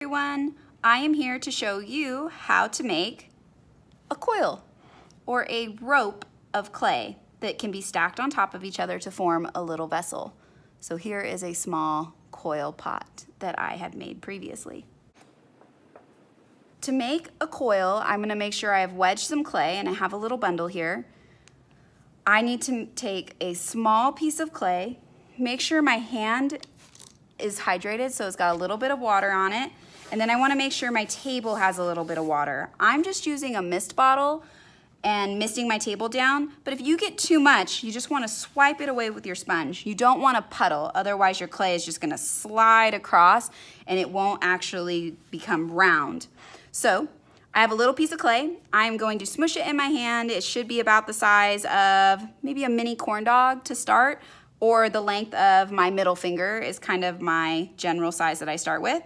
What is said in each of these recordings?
Everyone, I am here to show you how to make a coil or a rope of clay that can be stacked on top of each other to form a little vessel. So here is a small coil pot that I had made previously. To make a coil, I'm going to make sure I have wedged some clay, and I have a little bundle here. I need to take a small piece of clay, make sure my hand is hydrated so it's got a little bit of water on it, and then I want to make sure my table has a little bit of water. I'm just using a mist bottle and misting my table down, but if you get too much, you just want to swipe it away with your sponge. You don't want to puddle, otherwise your clay is just going to slide across and it won't actually become round. So I have a little piece of clay. I'm going to smush it in my hand. It should be about the size of maybe a mini corn dog to start, or the length of my middle finger is kind of my general size that I start with.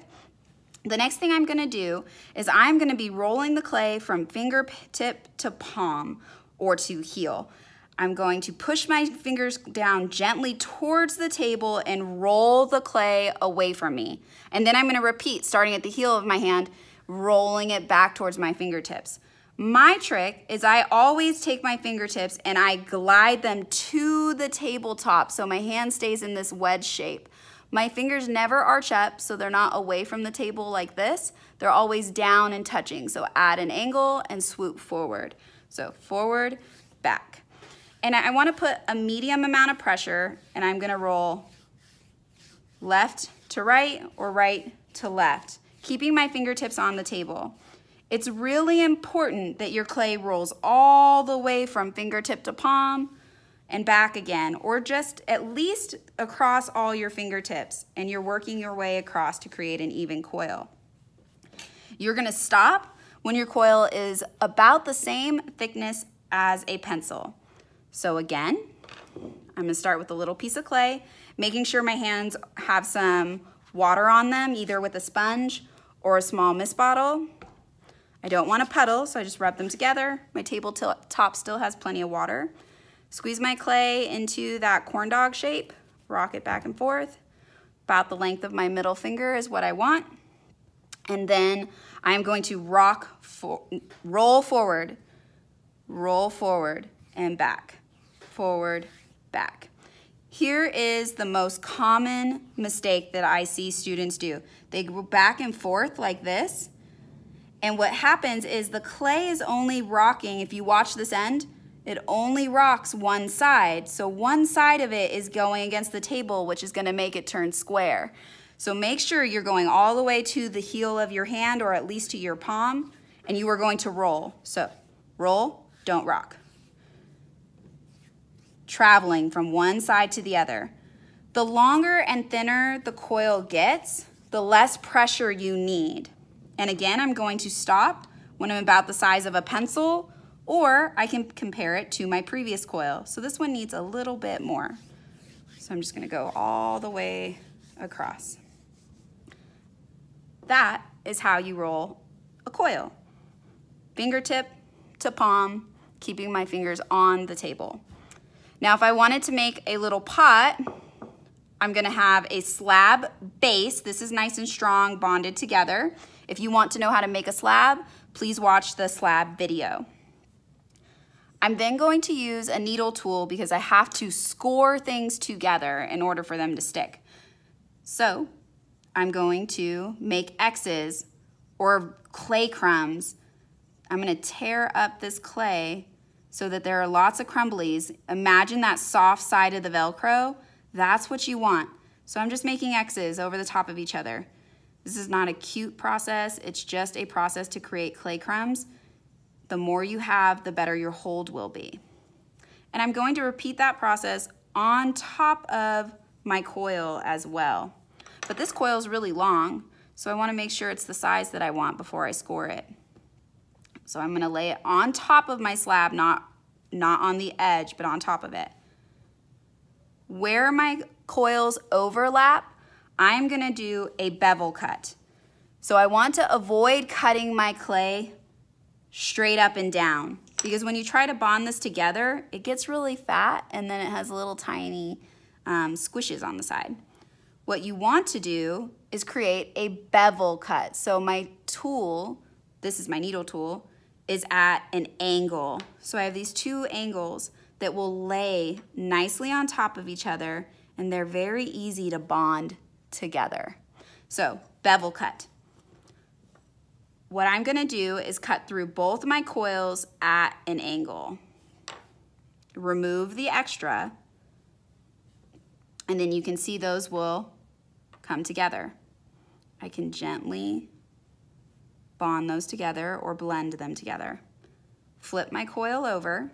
The next thing I'm gonna do is I'm gonna be rolling the clay from fingertip to palm or to heel. I'm going to push my fingers down gently towards the table and roll the clay away from me. And then I'm gonna repeat, starting at the heel of my hand, rolling it back towards my fingertips. My trick is I always take my fingertips and I glide them to the tabletop so my hand stays in this wedge shape. My fingers never arch up, so they're not away from the table like this. They're always down and touching. So add an angle and swoop forward. So forward, back. And I want to put a medium amount of pressure, and I'm going to roll left to right or right to left, keeping my fingertips on the table. It's really important that your clay rolls all the way from fingertip to palm and back again, or just at least across all your fingertips, and you're working your way across to create an even coil. You're gonna stop when your coil is about the same thickness as a pencil. So again, I'm gonna start with a little piece of clay, making sure my hands have some water on them, either with a sponge or a small mist bottle. I don't want to puddle, so I just rub them together. My tabletop still has plenty of water. Squeeze my clay into that corn dog shape, rock it back and forth. About the length of my middle finger is what I want. And then I'm going to roll forward, and back, forward, back. Here is the most common mistake that I see students do. They go back and forth like this, and what happens is the clay is only rocking, if you watch this end, it only rocks one side. So one side of it is going against the table, which is gonna make it turn square. So make sure you're going all the way to the heel of your hand, or at least to your palm, and you are going to roll. So roll, don't rock. Traveling from one side to the other. The longer and thinner the coil gets, the less pressure you need. And again, I'm going to stop when I'm about the size of a pencil, or I can compare it to my previous coil. So this one needs a little bit more. So I'm just gonna go all the way across. That is how you roll a coil. Fingertip to palm, keeping my fingers on the table. Now, if I wanted to make a little pot, I'm gonna have a slab base. This is nice and strong, bonded together. If you want to know how to make a slab, please watch the slab video. I'm then going to use a needle tool because I have to score things together in order for them to stick. So I'm going to make X's or clay crumbs. I'm gonna tear up this clay so that there are lots of crumblies. Imagine that soft side of the Velcro. That's what you want. So I'm just making X's over the top of each other. This is not a cute process. It's just a process to create clay crumbs. The more you have, the better your hold will be. And I'm going to repeat that process on top of my coil as well. But this coil is really long, so I want to make sure it's the size that I want before I score it. So I'm going to lay it on top of my slab, not on the edge, but on top of it. Where my coils overlap, I'm going to do a bevel cut. So I want to avoid cutting my clay straight up and down, because when you try to bond this together, it gets really fat and then it has little tiny squishes on the side. What you want to do is create a bevel cut. So my tool, this is my needle tool, is at an angle. So I have these two angles that will lay nicely on top of each other, and they're very easy to bond together. So bevel cut. What I'm gonna do is cut through both my coils at an angle. Remove the extra, and then you can see those will come together. I can gently bond those together or blend them together. Flip my coil over,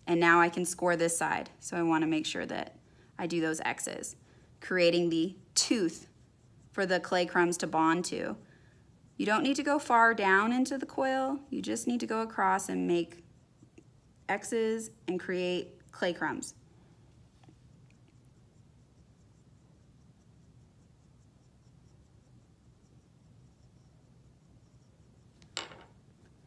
and now I can score this side. So I want to make sure that I do those X's, creating the tooth for the clay crumbs to bond to. You don't need to go far down into the coil. You just need to go across and make X's and create clay crumbs.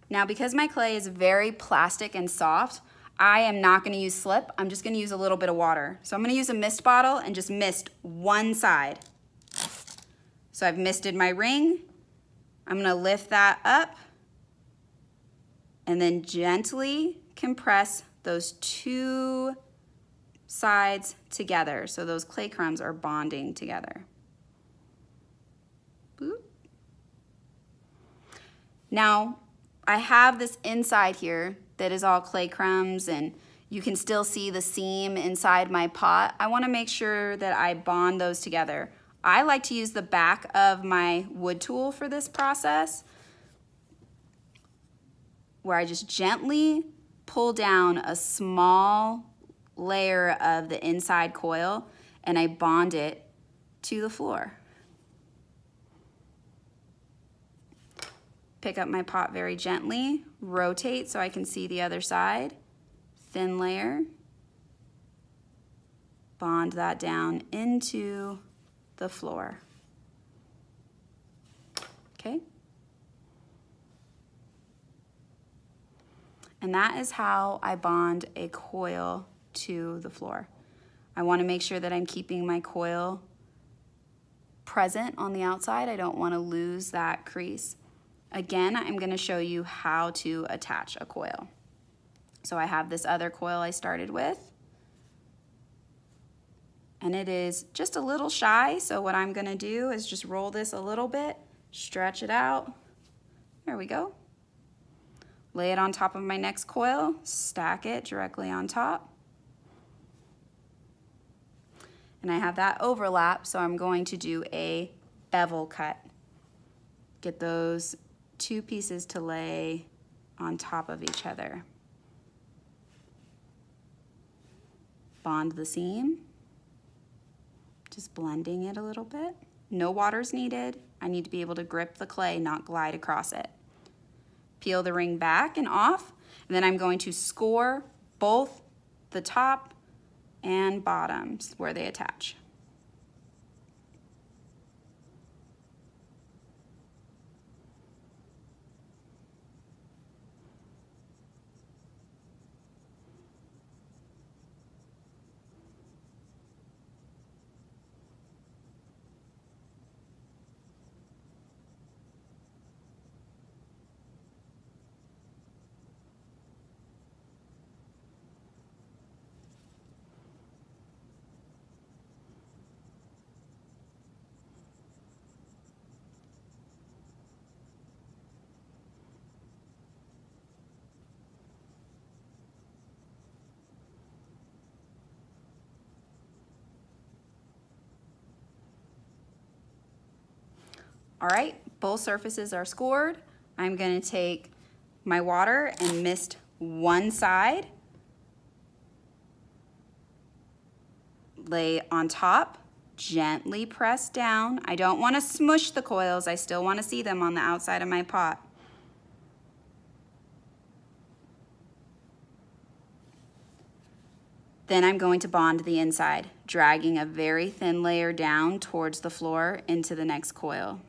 Now, because my clay is very plastic and soft, I am not gonna use slip. I'm just gonna use a little bit of water. So I'm gonna use a mist bottle and just mist one side. So I've misted my ring. I'm gonna lift that up and then gently compress those two sides together so those clay crumbs are bonding together. Boop. Now, I have this inside here that is all clay crumbs, and you can still see the seam inside my pot. I want to make sure that I bond those together. I like to use the back of my wood tool for this process, where I just gently pull down a small layer of the inside coil and I bond it to the floor. Pick up my pot very gently, rotate so I can see the other side, thin layer, bond that down into the floor. Okay? And that is how I bond a coil to the floor. I want to make sure that I'm keeping my coil present on the outside. I don't want to lose that crease. Again, I'm going to show you how to attach a coil. So I have this other coil I started with, and it is just a little shy, so what I'm going to do is just roll this a little bit, stretch it out. There we go. Lay it on top of my next coil, stack it directly on top. And I have that overlap, so I'm going to do a bevel cut. Get those two pieces to lay on top of each other. Bond the seam, just blending it a little bit. No water's needed. I need to be able to grip the clay, not glide across it. Peel the ring back and off, and then I'm going to score both the top and bottoms where they attach. All right, both surfaces are scored. I'm gonna take my water and mist one side, lay on top, gently press down. I don't wanna smush the coils, I still wanna see them on the outside of my pot. Then I'm going to bond the inside, dragging a very thin layer down towards the floor into the next coil.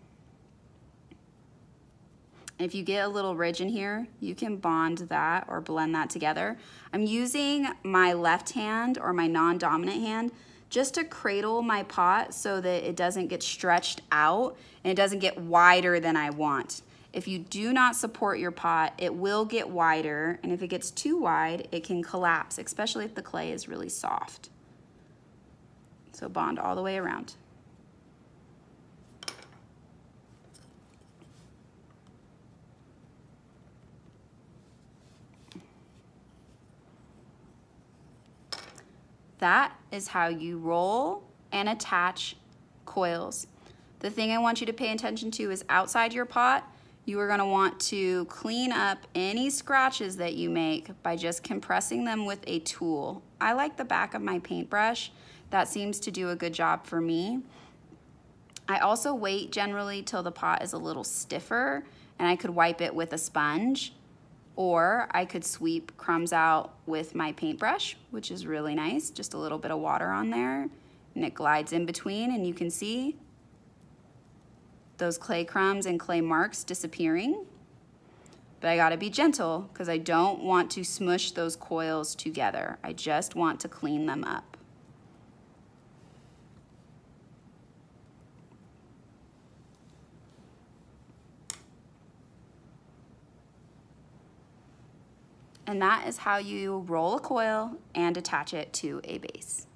If you get a little ridge in here, you can bond that or blend that together. I'm using my left hand or my non-dominant hand just to cradle my pot so that it doesn't get stretched out and it doesn't get wider than I want. If you do not support your pot, it will get wider, and if it gets too wide, it can collapse, especially if the clay is really soft. So bond all the way around. That is how you roll and attach coils. The thing I want you to pay attention to is outside your pot, you are gonna want to clean up any scratches that you make by just compressing them with a tool. I like the back of my paintbrush. That seems to do a good job for me. I also wait generally till the pot is a little stiffer, and I could wipe it with a sponge, or I could sweep crumbs out with my paintbrush, which is really nice. Just a little bit of water on there, and it glides in between, and you can see those clay crumbs and clay marks disappearing. But I gotta be gentle because I don't want to smush those coils together. I just want to clean them up. And that is how you roll a coil and attach it to a base.